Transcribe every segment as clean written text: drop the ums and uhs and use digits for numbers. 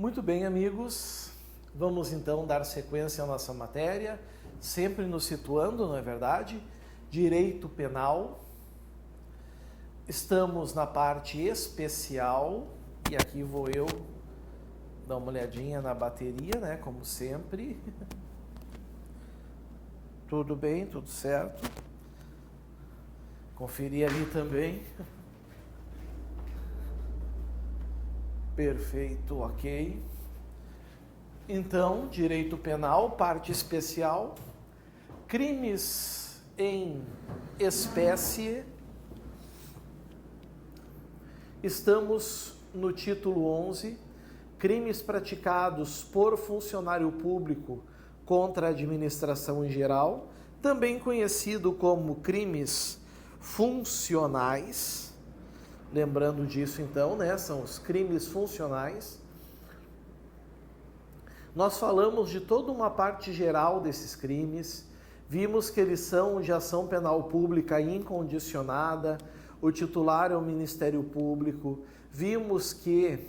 Muito bem, amigos, vamos então dar sequência à nossa matéria, sempre nos situando, não é verdade? Direito penal. Estamos na parte especial e aqui vou eu dar uma olhadinha na bateria, né? Como sempre. Tudo bem, tudo certo. Conferir ali também. Perfeito, ok. Então, direito penal, parte especial, crimes em espécie. Estamos no título 11, crimes praticados por funcionário público contra a administração em geral, também conhecido como crimes funcionais. Lembrando disso então, né? São os crimes funcionais. Nós falamos de toda uma parte geral desses crimes, vimos que eles são de ação penal pública incondicionada, o titular é o Ministério Público, vimos que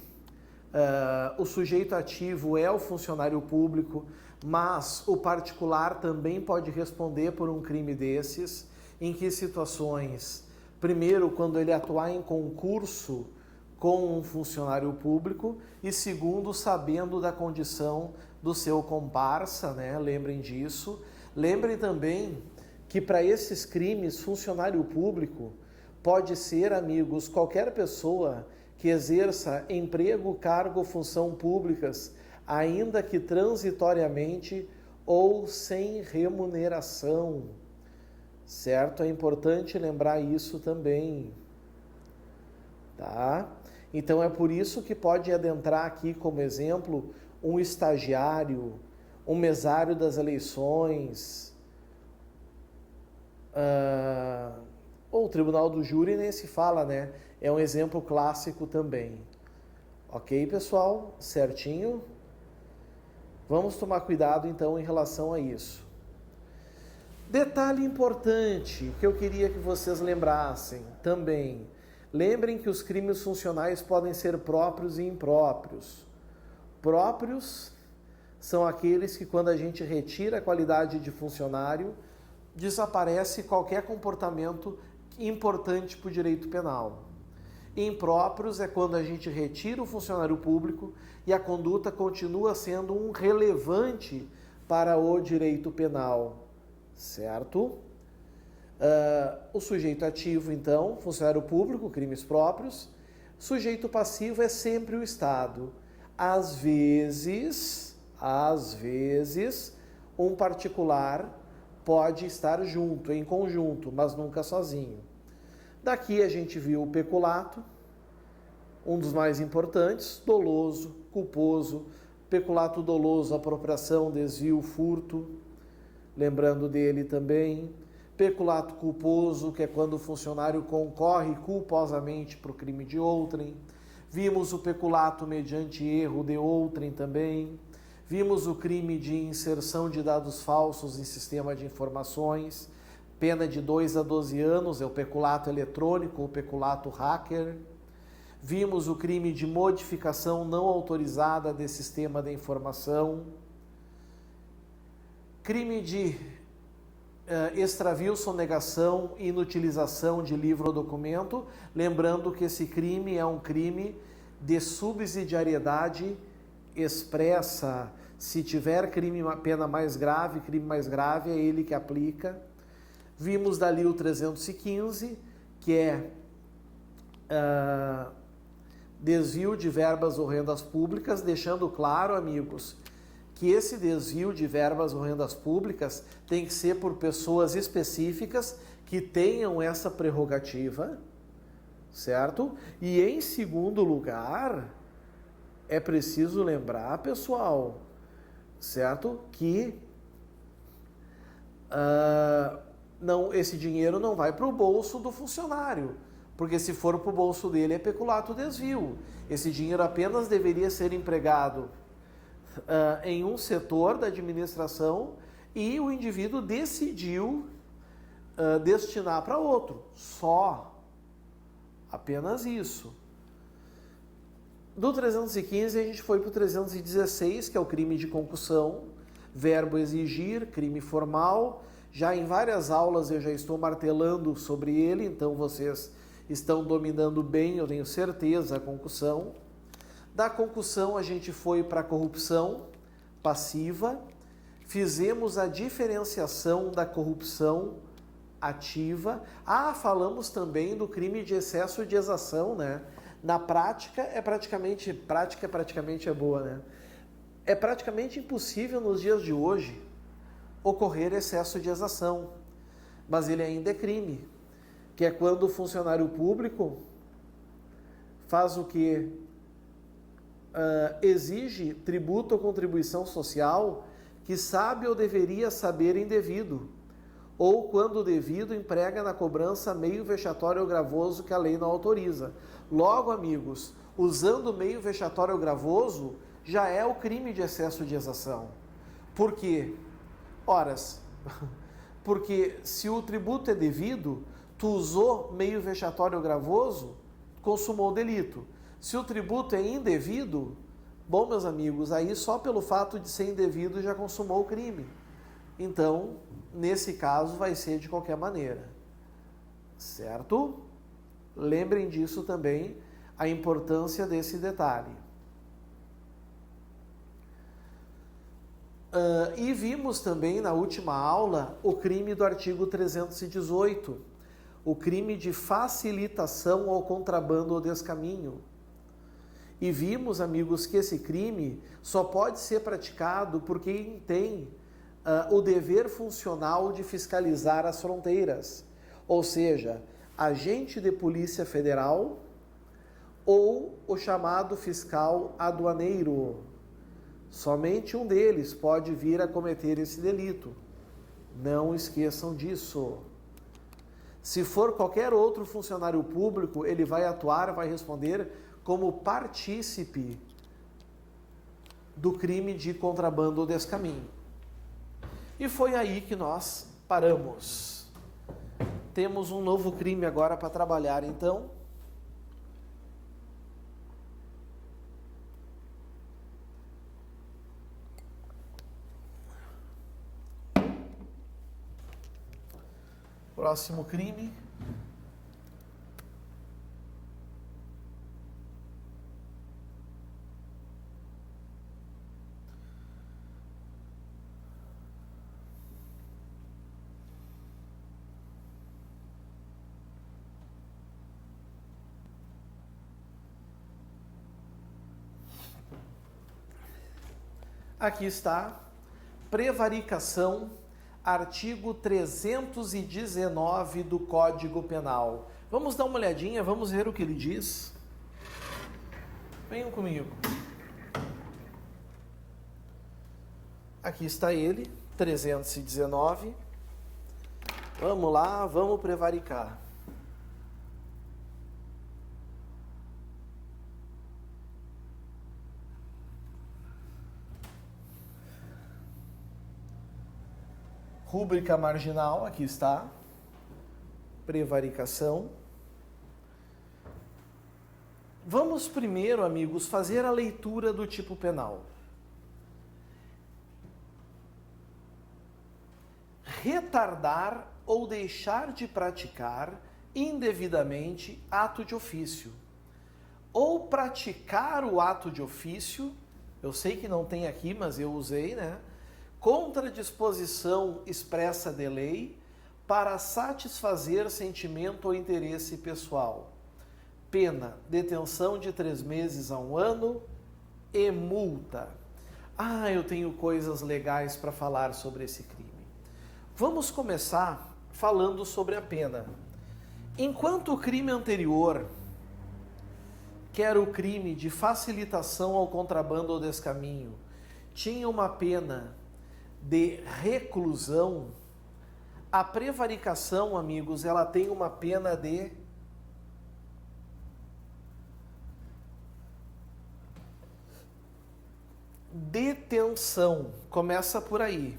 o sujeito ativo é o funcionário público, mas o particular também pode responder por um crime desses. Em que situações? Primeiro, quando ele atuar em concurso com um funcionário público, e segundo, sabendo da condição do seu comparsa, né? Lembrem disso. Lembrem também que para esses crimes, funcionário público pode ser, amigos, qualquer pessoa que exerça emprego, cargo, função públicas, ainda que transitoriamente ou sem remuneração. Certo? É importante lembrar isso também, tá? Então é por isso que pode adentrar aqui como exemplo um estagiário, um mesário das eleições, ou o tribunal do júri nem se fala, né? É um exemplo clássico também. Ok, pessoal? Certinho? Vamos tomar cuidado então em relação a isso. Detalhe importante que eu queria que vocês lembrassem também. Lembrem que os crimes funcionais podem ser próprios e impróprios. Próprios são aqueles que, quando a gente retira a qualidade de funcionário, desaparece qualquer comportamento importante para o direito penal. Impróprios é quando a gente retira o funcionário público e a conduta continua sendo um relevante para o direito penal. Certo? O sujeito ativo, então, funcionário público, crimes próprios. Sujeito passivo é sempre o Estado. Às vezes, um particular pode estar junto, em conjunto, mas nunca sozinho. Daqui a gente viu o peculato, um dos mais importantes, doloso, culposo, peculato doloso, apropriação, desvio, furto. Lembrando dele também, peculato culposo, que é quando o funcionário concorre culposamente para o crime de outrem. Vimos o peculato mediante erro de outrem também. Vimos o crime de inserção de dados falsos em sistema de informações. Pena de 2 a 12 anos, é o peculato eletrônico, o peculato hacker. Vimos o crime de modificação não autorizada de sistema de informação. Crime de extravio, sonegação e inutilização de livro ou documento. Lembrando que esse crime é um crime de subsidiariedade expressa. Se tiver pena mais grave, crime mais grave, é ele que aplica. Vimos dali o 315, que é desvio de verbas ou rendas públicas, deixando claro, amigos, que esse desvio de verbas ou rendas públicas tem que ser por pessoas específicas que tenham essa prerrogativa, certo? E em segundo lugar, é preciso lembrar, pessoal, certo? Que esse dinheiro não vai para o bolso do funcionário, porque se for para o bolso dele é peculato desvio. Esse dinheiro apenas deveria ser empregado em um setor da administração e o indivíduo decidiu destinar para outro. Só. Apenas isso. Do 315 a gente foi para o 316, que é o crime de concussão, verbo exigir, crime formal. Já em várias aulas eu já estou martelando sobre ele, então vocês estão dominando bem, eu tenho certeza, a concussão. Da concussão a gente foi para a corrupção passiva, fizemos a diferenciação da corrupção ativa. Falamos também do crime de excesso de exação, né? Na prática é praticamente boa, né? É praticamente impossível nos dias de hoje ocorrer excesso de exação, mas ele ainda é crime, que é quando o funcionário público faz o que? Exige tributo ou contribuição social que sabe ou deveria saber indevido, ou quando o devido emprega na cobrança meio vexatório ou gravoso que a lei não autoriza. Logo, amigos, usando meio vexatório ou gravoso, já é o crime de excesso de exação. Por quê? Horas, porque se o tributo é devido, tu usou meio vexatório ou gravoso, consumou o delito. Se o tributo é indevido, bom, meus amigos, aí só pelo fato de ser indevido já consumou o crime. Então, nesse caso, vai ser de qualquer maneira. Certo? Lembrem disso também, a importância desse detalhe. E vimos também na última aula o crime do artigo 318, o crime de facilitação ao contrabando ou descaminho. E vimos, amigos, que esse crime só pode ser praticado por quem tem o dever funcional de fiscalizar as fronteiras, ou seja, agente de Polícia Federal ou o chamado fiscal aduaneiro. Somente um deles pode vir a cometer esse delito. Não esqueçam disso. Se for qualquer outro funcionário público, ele vai atuar, vai responder como partícipe do crime de contrabando ou descaminho. E foi aí que nós paramos. Temos um novo crime agora para trabalhar, então. Próximo crime. Aqui está, prevaricação, artigo 319 do Código Penal. Vamos dar uma olhadinha, vamos ver o que ele diz. Venham comigo. Aqui está ele, 319. Vamos lá, vamos prevaricar. Rúbrica marginal, aqui está, prevaricação. Vamos primeiro, amigos, fazer a leitura do tipo penal. Retardar ou deixar de praticar indevidamente ato de ofício. Ou praticar o ato de ofício, eu sei que não tem aqui, mas eu usei, né? Contra disposição expressa de lei para satisfazer sentimento ou interesse pessoal. Pena, detenção de 3 meses a 1 ano e multa. Eu tenho coisas legais para falar sobre esse crime. Vamos começar falando sobre a pena. Enquanto o crime anterior, que era o crime de facilitação ao contrabando ou descaminho, tinha uma pena de reclusão, a prevaricação, amigos, ela tem uma pena de detenção. Começa por aí,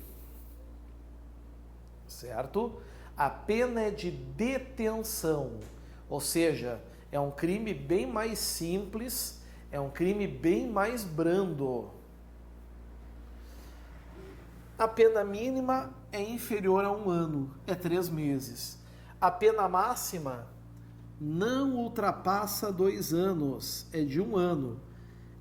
certo? A pena é de detenção, ou seja, é um crime bem mais simples, É um crime bem mais brando. A pena mínima é inferior a 1 ano, é 3 meses. A pena máxima não ultrapassa 2 anos, é de 1 ano.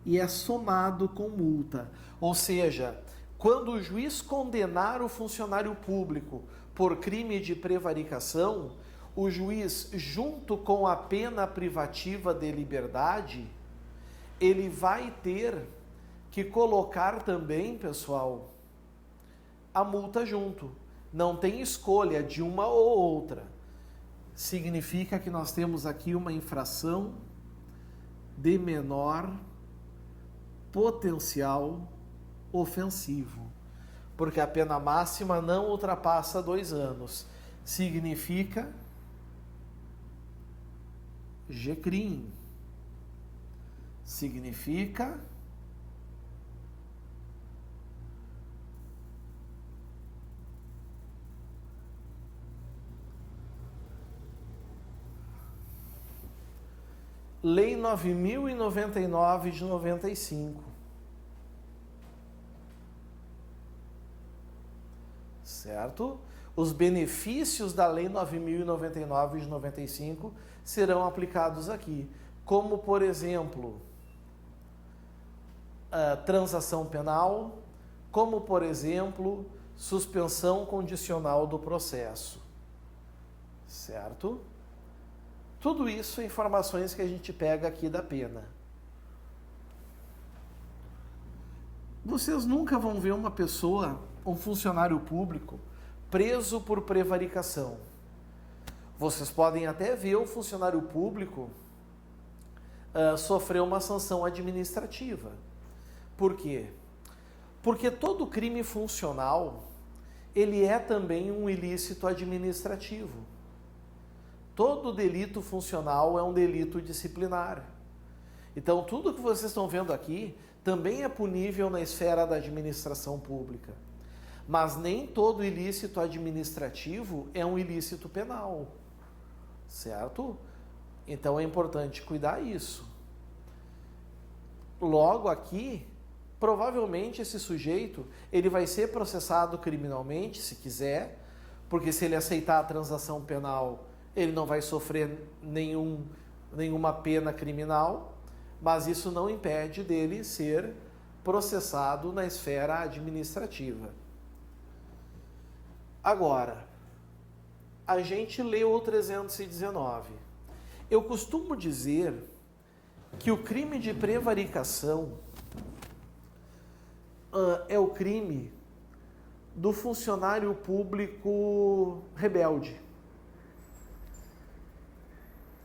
E é somado com multa. Ou seja, quando o juiz condenar o funcionário público por crime de prevaricação, o juiz, junto com a pena privativa de liberdade, ele vai ter que colocar também, pessoal, a multa junto. Não tem escolha de uma ou outra. Significa que nós temos aqui uma infração de menor potencial ofensivo, porque a pena máxima não ultrapassa 2 anos. Significa G-crime. Significa Lei 9.099 de 95. Certo? Os benefícios da Lei 9.099 de 95 serão aplicados aqui, como, por exemplo, a transação penal, como, por exemplo, suspensão condicional do processo. Certo? Tudo isso é informações que a gente pega aqui da pena. Vocês nunca vão ver uma pessoa, um funcionário público, preso por prevaricação. Vocês podem até ver o funcionário público sofrer uma sanção administrativa. Por quê? Porque todo crime funcional, ele é também um ilícito administrativo. Todo delito funcional é um delito disciplinar. Então, tudo que vocês estão vendo aqui também é punível na esfera da administração pública. Mas nem todo ilícito administrativo é um ilícito penal. Certo? Então, é importante cuidar isso. Logo aqui, provavelmente esse sujeito, ele vai ser processado criminalmente, se quiser, porque se ele aceitar a transação penal, ele não vai sofrer nenhuma pena criminal, mas isso não impede dele ser processado na esfera administrativa. Agora, a gente leu o 319. Eu costumo dizer que o crime de prevaricação é o crime do funcionário público rebelde.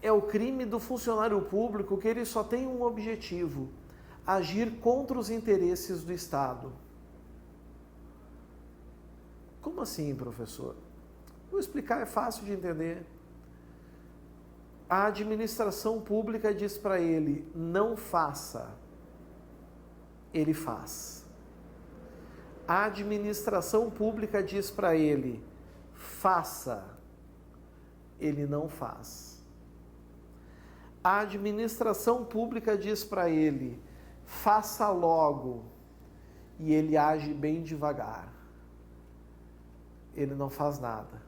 É o crime do funcionário público que ele só tem um objetivo: agir contra os interesses do Estado. Como assim, professor? Vou explicar, é fácil de entender. A administração pública diz para ele: não faça. Ele faz. A administração pública diz para ele: faça. Ele não faz. A administração pública diz para ele: faça logo. E ele age bem devagar. Ele não faz nada.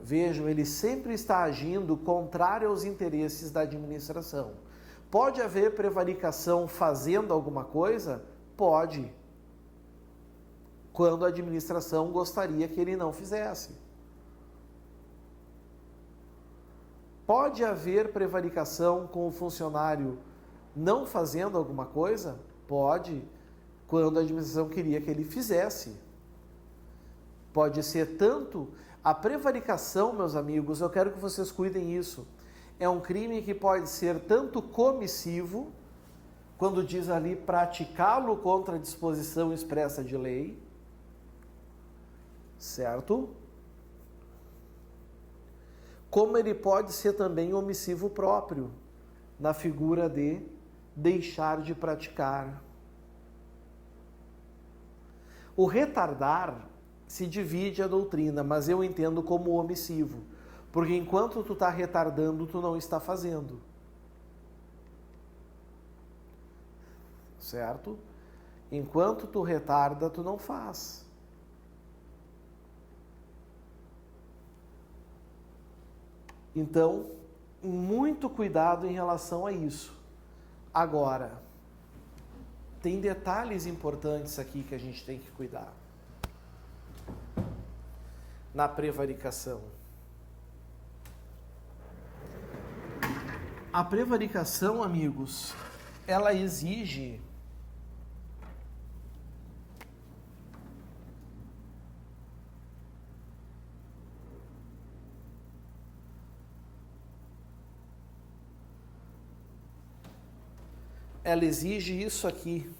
Vejam, ele sempre está agindo contrário aos interesses da administração. Pode haver prevaricação fazendo alguma coisa? Pode. Quando a administração gostaria que ele não fizesse. Pode haver prevaricação com o funcionário não fazendo alguma coisa? Pode, quando a administração queria que ele fizesse. Pode ser tanto... A prevaricação, meus amigos, eu quero que vocês cuidem isso. É um crime que pode ser tanto comissivo, quando diz ali praticá-lo contra a disposição expressa de lei, certo? Como ele pode ser também omissivo próprio, na figura de deixar de praticar. O retardar se divide a doutrina, mas eu entendo como omissivo, Porque enquanto tu está retardando, tu não está fazendo. Certo? Enquanto tu retarda, tu não faz. Então, muito cuidado em relação a isso. Agora, tem detalhes importantes aqui que a gente tem que cuidar. Na prevaricação. A prevaricação, amigos, ela exige isso aqui.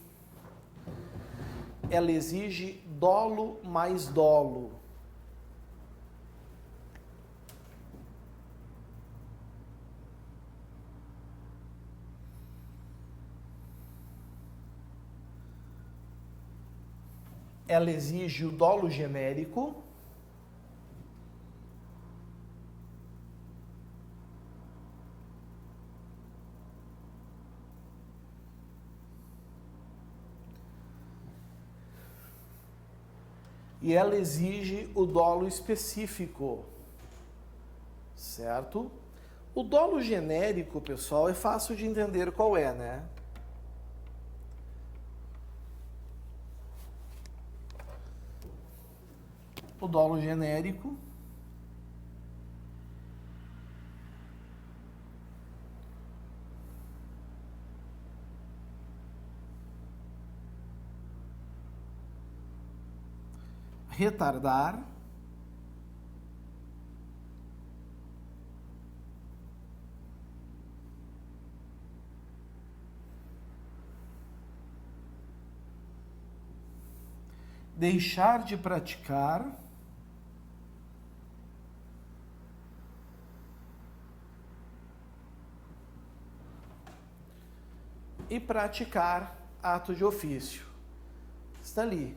Ela exige dolo mais dolo. Ela exige o dolo genérico. E ela exige o dolo específico, certo? O dolo genérico, pessoal, é fácil de entender qual é, né? O dolo genérico retardar, deixar de praticar, e praticar ato de ofício. Está ali.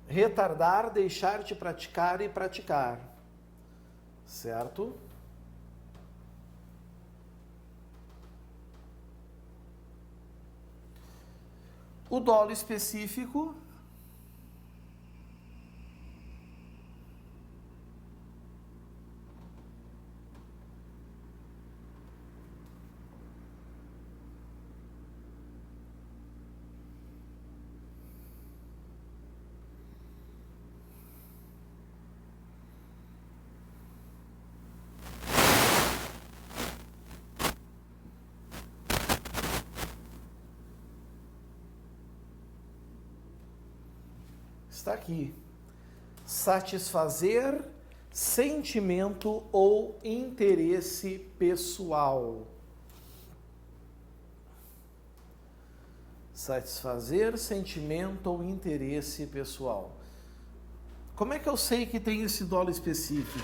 Retardar, deixar de praticar e praticar. Certo? O dolo específico está aqui. Satisfazer sentimento ou interesse pessoal. Satisfazer sentimento ou interesse pessoal. Como é que eu sei que tem esse dolo específico?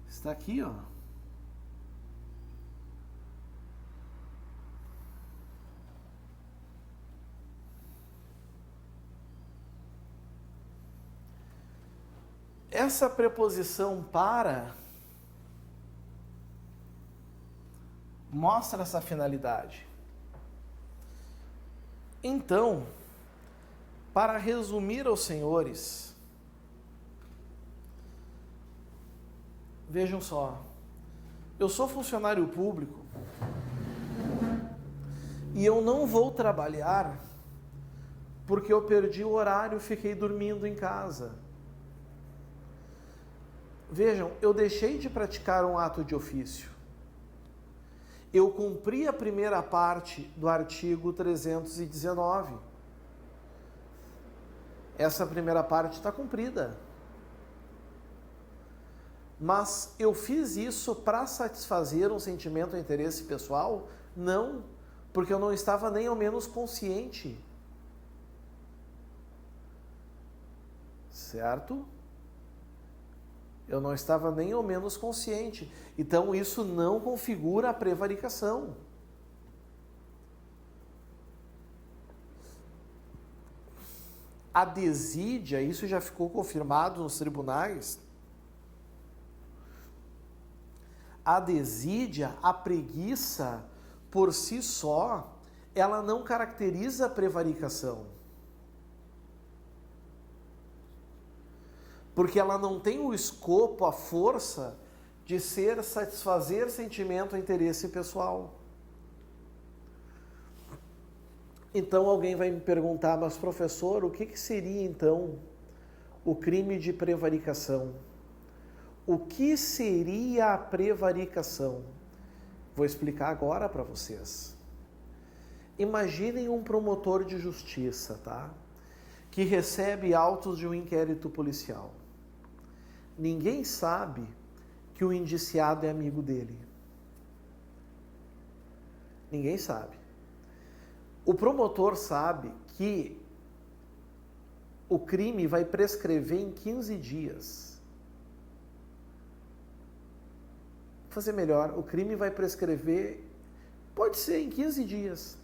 Está aqui, ó. Essa preposição para mostra essa finalidade. Então, para resumir aos senhores, vejam só, eu sou funcionário público e eu não vou trabalhar porque eu perdi o horário e fiquei dormindo em casa. Vejam, eu deixei de praticar um ato de ofício. Eu cumpri a primeira parte do artigo 319. Essa primeira parte está cumprida. Mas eu fiz isso para satisfazer um sentimento ou interesse pessoal? Não, porque eu não estava nem ao menos consciente. Certo? Eu não estava nem ao menos consciente. Então, isso não configura a prevaricação. A desídia, isso já ficou confirmado nos tribunais, a desídia, a preguiça, por si só, ela não caracteriza a prevaricação. Porque ela não tem o escopo, a força de satisfazer sentimento ou interesse pessoal. Então alguém vai me perguntar, mas professor, o que seria então o crime de prevaricação? O que seria a prevaricação? Vou explicar agora para vocês. Imaginem um promotor de justiça, tá? Que recebe autos de um inquérito policial. Ninguém sabe que o indiciado é amigo dele. Ninguém sabe. O promotor sabe que o crime vai prescrever em 15 dias. Vou fazer melhor, o crime vai prescrever, pode ser em 15 dias.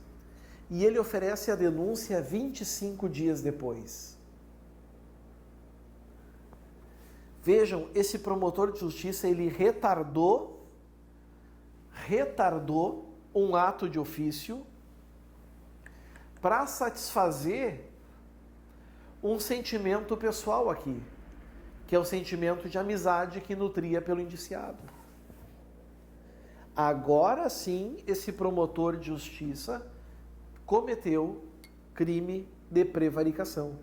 E ele oferece a denúncia 25 dias depois. Vejam, esse promotor de justiça, ele retardou um ato de ofício para satisfazer um sentimento pessoal aqui, que é o sentimento de amizade que nutria pelo indiciado. Agora sim, esse promotor de justiça cometeu crime de prevaricação.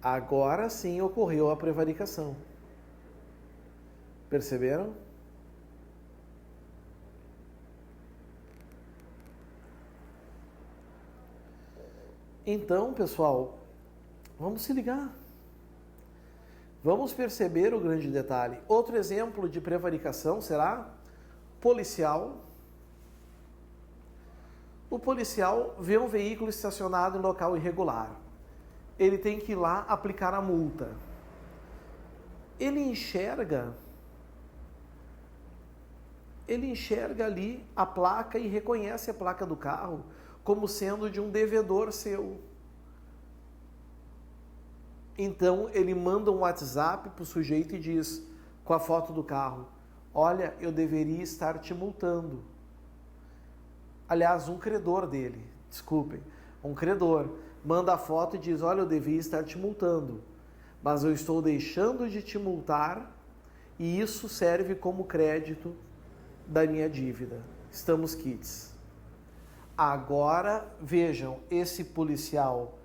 Agora sim ocorreu a prevaricação. Perceberam? Então, pessoal, vamos se ligar. Vamos perceber o grande detalhe. Outro exemplo de prevaricação será policial. O policial vê um veículo estacionado em local irregular. Ele tem que ir lá aplicar a multa. Ele enxerga ali a placa e reconhece a placa do carro como sendo de um devedor seu. Então ele manda um WhatsApp para o sujeito e diz, com a foto do carro, olha, eu deveria estar te multando. Aliás, um credor dele, desculpem, um credor, manda a foto e diz, olha, eu devia estar te multando, mas eu estou deixando de te multar e isso serve como crédito da minha dívida. Estamos quites. Agora, vejam, esse policial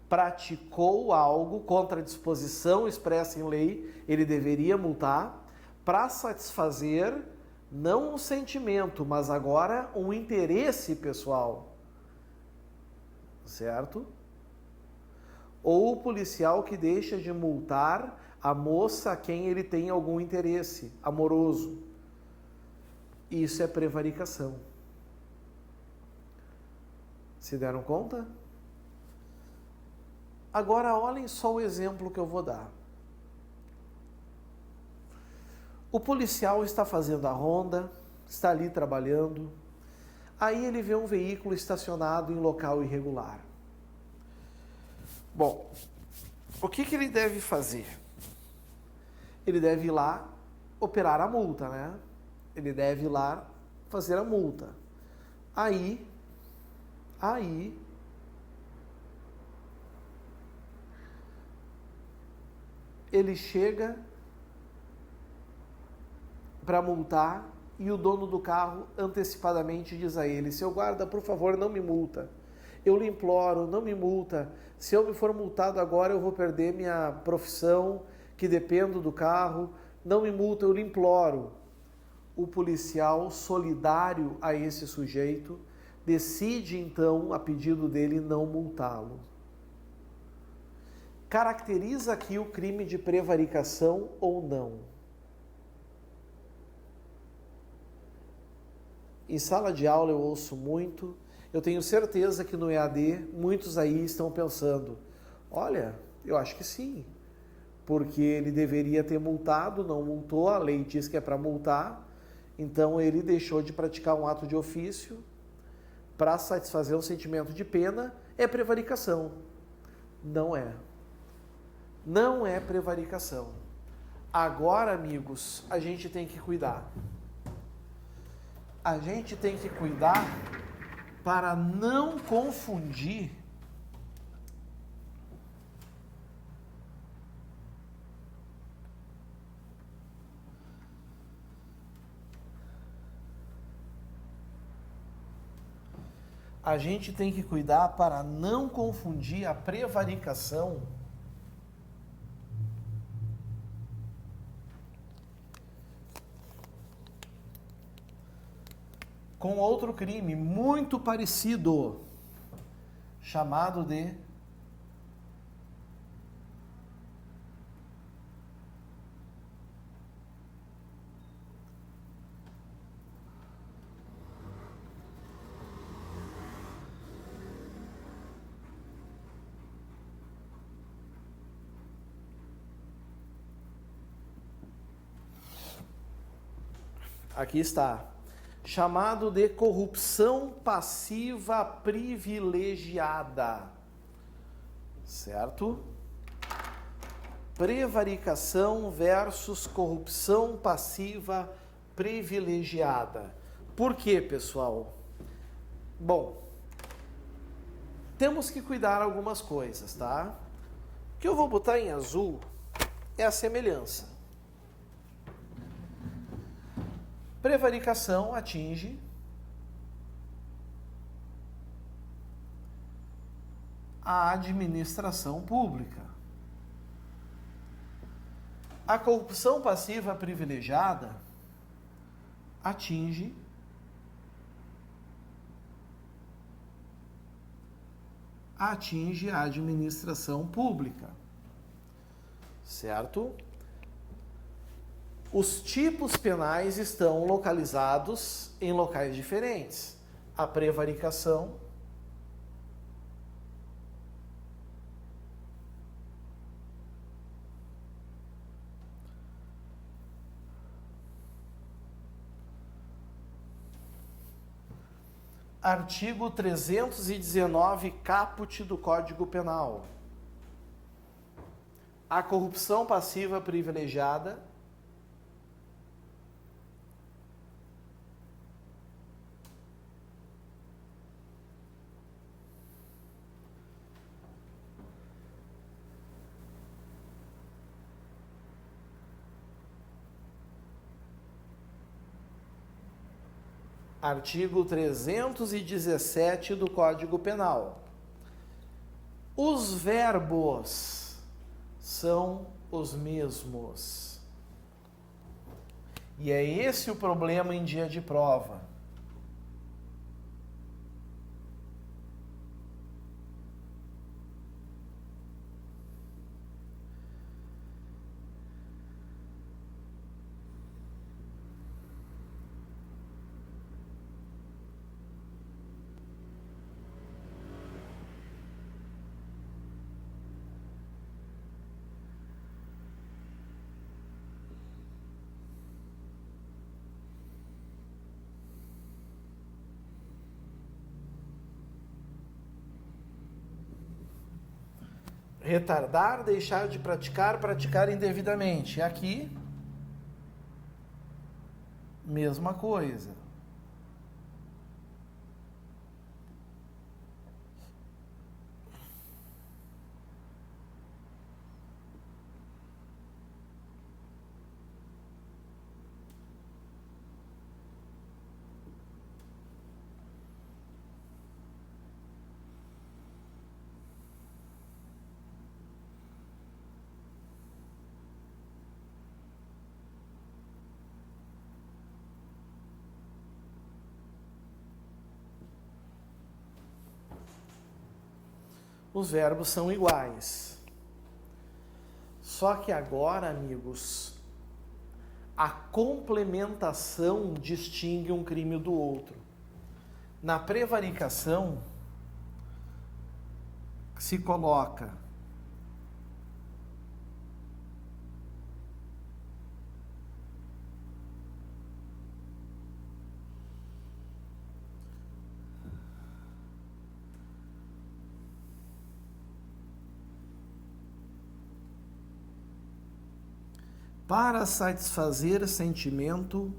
praticou algo contra a disposição expressa em lei, ele deveria multar, para satisfazer não um sentimento, mas agora um interesse pessoal. Certo? Ou o policial que deixa de multar a moça a quem ele tem algum interesse amoroso. Isso é prevaricação. Se deram conta? Agora olhem só o exemplo que eu vou dar. O policial está fazendo a ronda, está ali trabalhando, aí ele vê um veículo estacionado em local irregular. Bom, o que ele deve fazer? Ele deve ir lá operar a multa, né? Ele deve ir lá fazer a multa. Aí, ele chega para multar e o dono do carro antecipadamente diz a ele, seu guarda, por favor, não me multa. Eu lhe imploro, não me multa. Se eu me for multado agora, eu vou perder minha profissão, que dependo do carro. Não me multa, eu lhe imploro. O policial, solidário a esse sujeito, decide então, a pedido dele, não multá-lo. Caracteriza aqui o crime de prevaricação ou não? Em sala de aula eu ouço muito, eu tenho certeza que no EAD muitos aí estão pensando, olha, Eu acho que sim, porque ele deveria ter multado, não multou, a lei diz que é para multar, então ele deixou de praticar um ato de ofício para satisfazer um sentimento de pena, é prevaricação. Não é. Não é prevaricação. Agora, amigos, a gente tem que cuidar. A gente tem que cuidar para não confundir a prevaricação com outro crime muito parecido, chamado de aqui está, chamado de corrupção passiva privilegiada, certo? Prevaricação versus corrupção passiva privilegiada. Por quê, pessoal? Bom, temos que cuidar algumas coisas, tá? O que eu vou botar em azul é a semelhança. Prevaricação atinge a administração pública. A corrupção passiva privilegiada atinge a administração pública, certo? Os tipos penais estão localizados em locais diferentes. A prevaricação artigo 319 caput do Código Penal. A corrupção passiva privilegiada artigo 317 do Código Penal. Os verbos são os mesmos. E é esse o problema em dia de prova. Retardar, deixar de praticar, praticar indevidamente. Aqui, mesma coisa. Os verbos são iguais. Só que agora, amigos, a complementação distingue um crime do outro. Na prevaricação, se coloca para satisfazer sentimento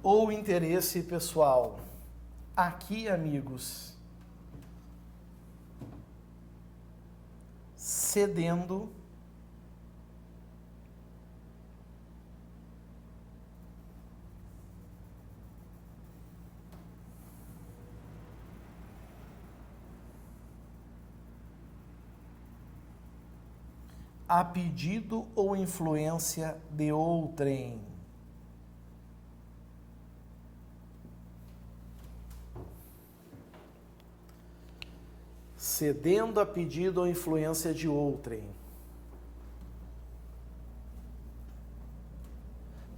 ou interesse pessoal. Aqui, amigos, cedendo a pedido ou influência de outrem. Cedendo a pedido ou influência de outrem.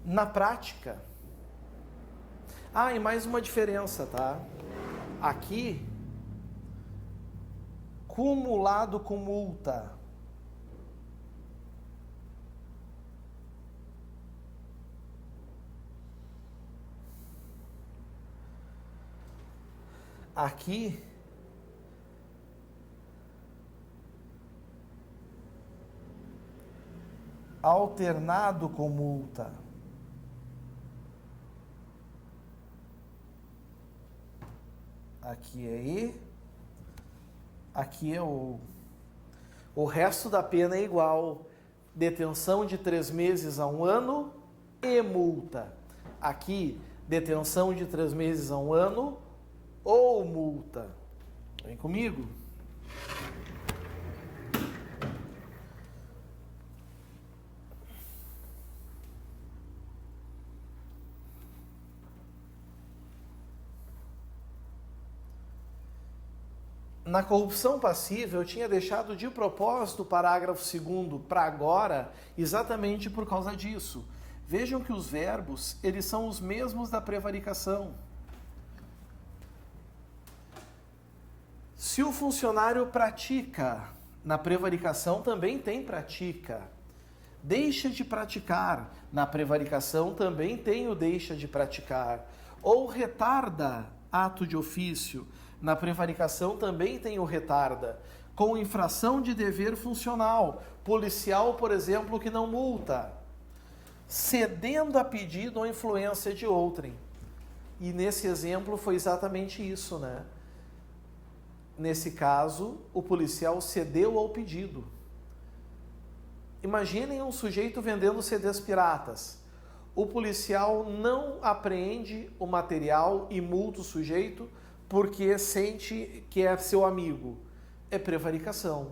Na prática, e mais uma diferença, tá? Aqui, cumulado com multa. Aqui, alternado com multa. Aqui é E, aqui é O. O resto da pena é igual. Detenção de 3 meses a 1 ano e multa. Aqui, detenção de 3 meses a 1 ano ou multa. Vem comigo? Na corrupção passiva, eu tinha deixado de propósito o parágrafo 2º para agora, exatamente por causa disso. Vejam que os verbos, eles são os mesmos da prevaricação. Se o funcionário pratica, na prevaricação também tem pratica. Deixa de praticar, na prevaricação também tem o deixa de praticar. Ou retarda ato de ofício, na prevaricação também tem o retarda. Com infração de dever funcional, policial, por exemplo, que não multa. Cedendo a pedido ou influência de outrem. E nesse exemplo foi exatamente isso, né? Nesse caso, o policial cedeu ao pedido. Imaginem um sujeito vendendo CDs piratas. O policial não apreende o material e multa o sujeito porque sente que é seu amigo. É prevaricação.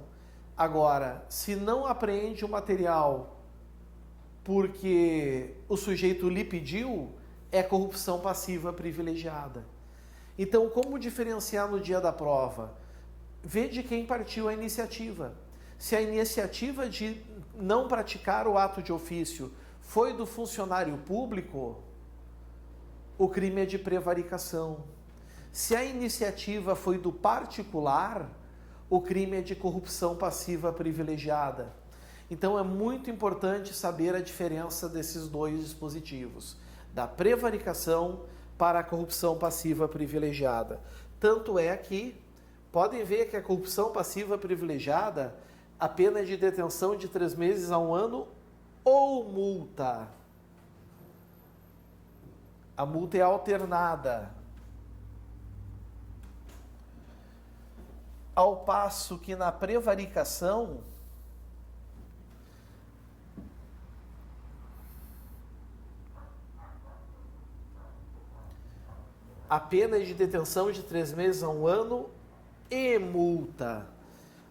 Agora, se não apreende o material porque o sujeito lhe pediu, é corrupção passiva privilegiada. Então, como diferenciar no dia da prova? Vê de quem partiu a iniciativa. Se a iniciativa de não praticar o ato de ofício foi do funcionário público, o crime é de prevaricação. Se a iniciativa foi do particular, o crime é de corrupção passiva privilegiada. Então é muito importante saber a diferença desses dois dispositivos, da prevaricação para a corrupção passiva privilegiada. Tanto é que podem ver que a corrupção passiva privilegiada, a pena é de detenção de 3 meses a 1 ano ou multa. A multa é alternada. Ao passo que na prevaricação, a pena é de detenção de 3 meses a 1 ano e multa.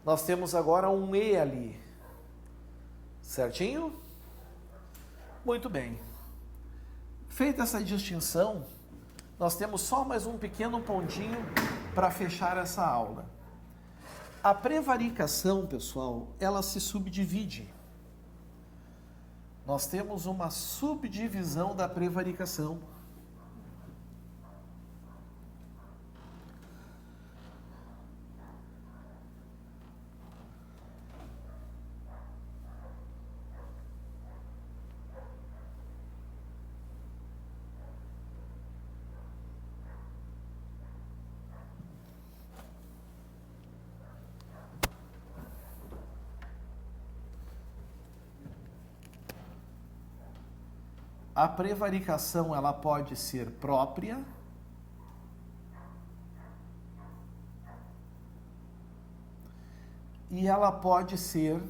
Nós temos agora um E ali. Certinho? Muito bem. Feita essa distinção, nós temos só mais um pequeno pontinho para fechar essa aula. A prevaricação, pessoal, ela se subdivide. Nós temos uma subdivisão da prevaricação. A prevaricação ela pode ser própria e ela pode ser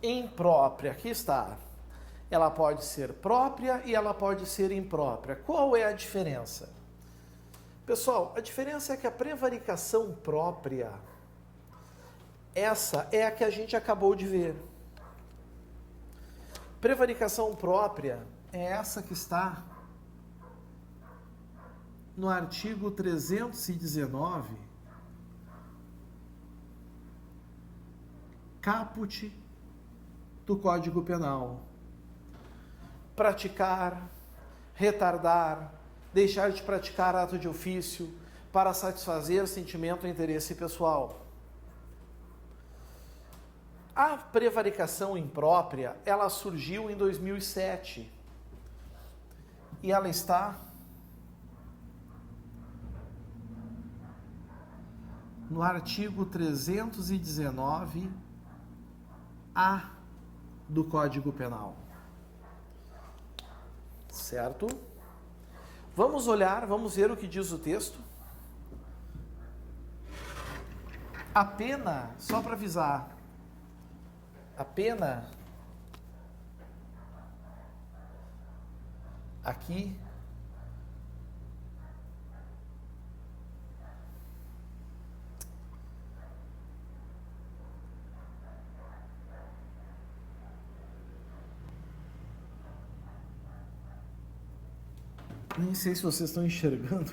imprópria. Aqui está. Ela pode ser própria e ela pode ser imprópria. Qual é a diferença? Pessoal, a diferença é que a prevaricação própria, essa é a que a gente acabou de ver. Prevaricação própria é essa que está no artigo 319, caput do Código Penal. Praticar, retardar, deixar de praticar ato de ofício para satisfazer sentimento ou interesse pessoal. A prevaricação imprópria, ela surgiu em 2007 e ela está no artigo 319-A do Código Penal. Certo? Vamos olhar, vamos ver o que diz o texto. A pena, só para avisar, a pena aqui nem sei se vocês estão enxergando.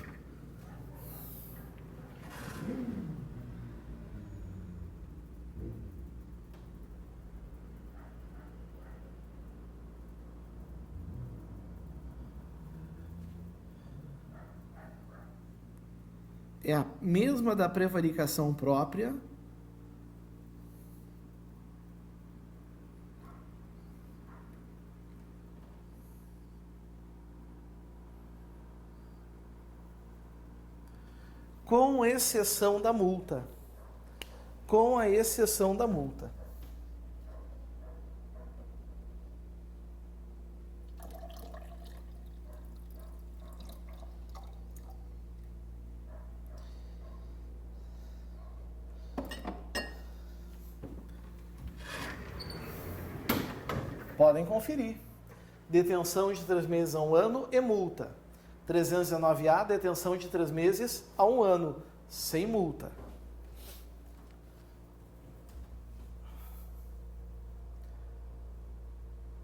É a mesma da prevaricação própria, com exceção da multa. Com a exceção da multa. Podem conferir. Detenção de 3 meses a 1 ano e multa. 319A, detenção de 3 meses a 1 ano, sem multa.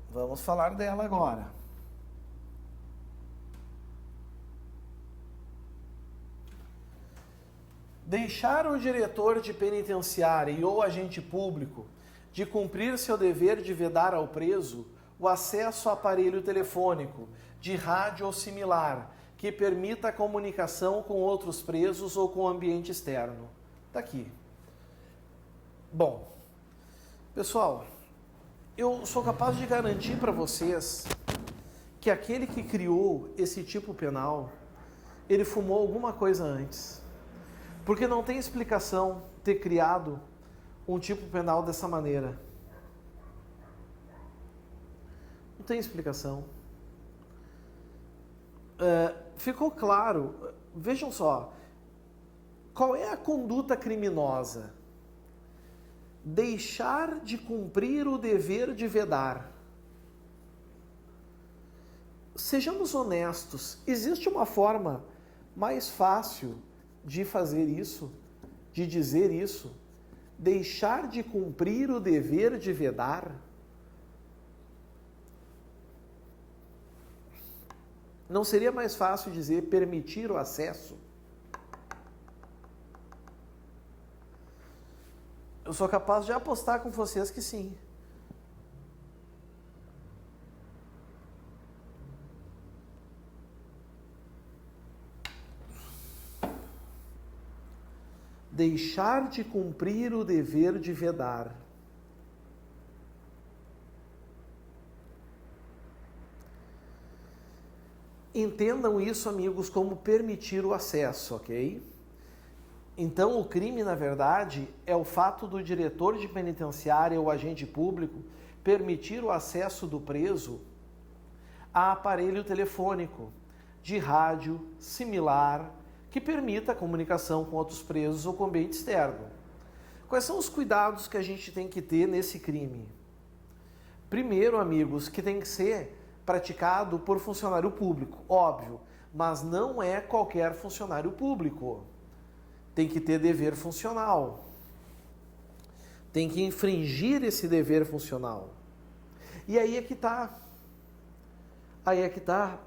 Vamos falar dela agora. Deixar o diretor de penitenciária e ou agente público de cumprir seu dever de vedar ao preso o acesso a aparelho telefônico, de rádio ou similar, que permita a comunicação com outros presos ou com o ambiente externo. Está aqui. Bom, pessoal, eu sou capaz de garantir para vocês que aquele que criou esse tipo penal, ele fumou alguma coisa antes. Porque não tem explicação ter criado um tipo penal dessa maneira. Não tem explicação. Ficou claro, vejam só, qual é a conduta criminosa? Deixar de cumprir o dever de vedar. Sejamos honestos, existe uma forma mais fácil de fazer isso, de dizer isso? Deixar de cumprir o dever de vedar? Não seria mais fácil dizer permitir o acesso? Eu sou capaz de apostar com vocês que sim. Deixar de cumprir o dever de vedar. Entendam isso, amigos, como permitir o acesso, ok? Então, o crime, na verdade, é o fato do diretor de penitenciária ou agente público permitir o acesso do preso a aparelho telefônico, de rádio, similar, que permita a comunicação com outros presos ou com o ambiente externo. Quais são os cuidados que a gente tem que ter nesse crime? Primeiro, amigos, que tem que ser praticado por funcionário público, óbvio, mas não é qualquer funcionário público. Tem que ter dever funcional. Tem que infringir esse dever funcional. E aí é que tá.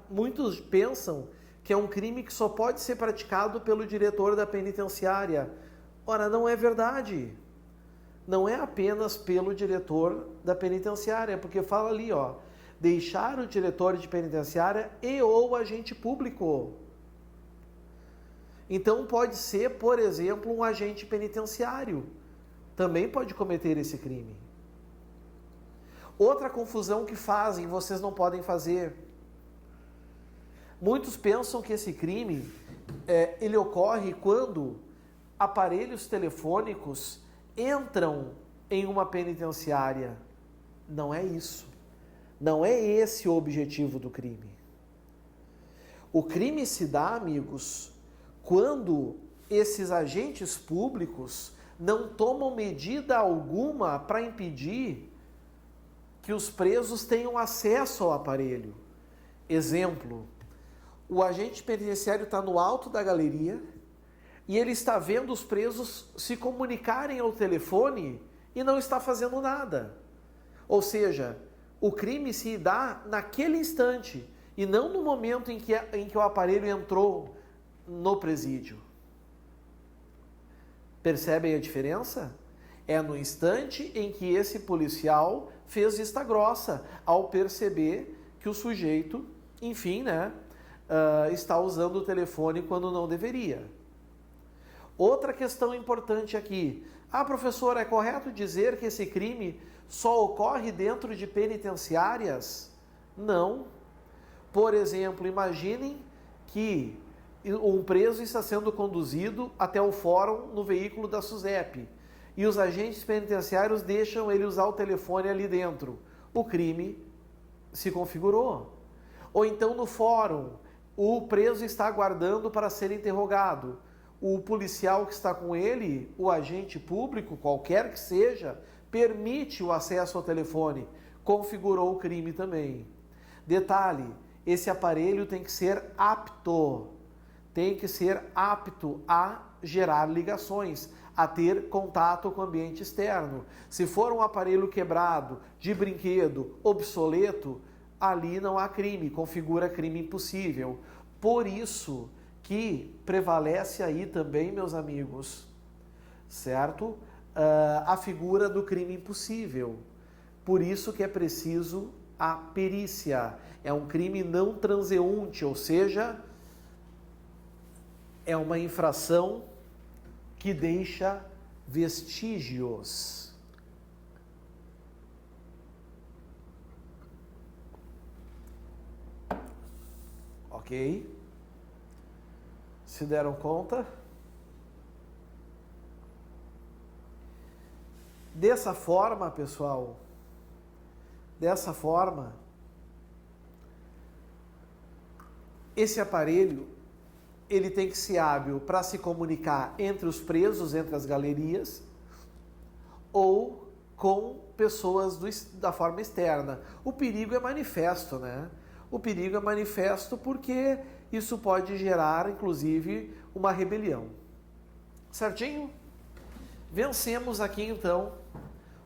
Muitos pensam que é um crime que só pode ser praticado pelo diretor da penitenciária. Ora, não é verdade. Não é apenas pelo diretor da penitenciária, porque fala ali, ó, deixar o diretor de penitenciária e ou agente público. Então pode ser, por exemplo, um agente penitenciário. Também pode cometer esse crime. Outra confusão que fazem, vocês não podem fazer. Muitos pensam que esse crime ele ocorre quando aparelhos telefônicos entram em uma penitenciária. Não é isso. Não é esse o objetivo do crime. O crime se dá, amigos, quando esses agentes públicos não tomam medida alguma para impedir que os presos tenham acesso ao aparelho. Exemplo, o agente penitenciário está no alto da galeria e ele está vendo os presos se comunicarem ao telefone e não está fazendo nada. Ou seja, o crime se dá naquele instante e não no momento em que o aparelho entrou no presídio. Percebem a diferença? É no instante em que esse policial fez vista grossa ao perceber que o sujeito, enfim, está usando o telefone quando não deveria. Outra questão importante aqui. Professor, é correto dizer que esse crime só ocorre dentro de penitenciárias? Não. Por exemplo, imaginem que um preso está sendo conduzido até o fórum no veículo da SUSEP e os agentes penitenciários deixam ele usar o telefone ali dentro. O crime se configurou. Ou então no fórum, o preso está aguardando para ser interrogado. O policial que está com ele, o agente público, qualquer que seja, permite o acesso ao telefone. Configurou o crime também. Detalhe, esse aparelho tem que ser apto a gerar ligações, a ter contato com o ambiente externo. Se for um aparelho quebrado, de brinquedo, obsoleto, ali não há crime, configura crime impossível. Por isso que prevalece aí também, meus amigos, certo? A figura do crime impossível. Por isso que é preciso a perícia. É um crime não transeunte, ou seja, é uma infração que deixa vestígios. Ok? Se deram conta? Dessa forma, pessoal, esse aparelho ele tem que ser hábil para se comunicar entre os presos, entre as galerias, ou com pessoas da forma externa. O perigo é manifesto, né? O perigo é manifesto porque isso pode gerar, inclusive, uma rebelião. Certinho? Vencemos aqui, então,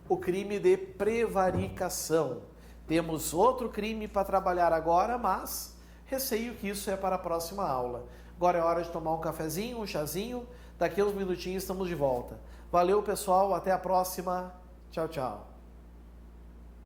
o crime de prevaricação. Temos outro crime para trabalhar agora, mas receio que isso é para a próxima aula. Agora é hora de tomar um cafezinho, um chazinho. Daqui a uns minutinhos estamos de volta. Valeu, pessoal. Até a próxima. Tchau, tchau.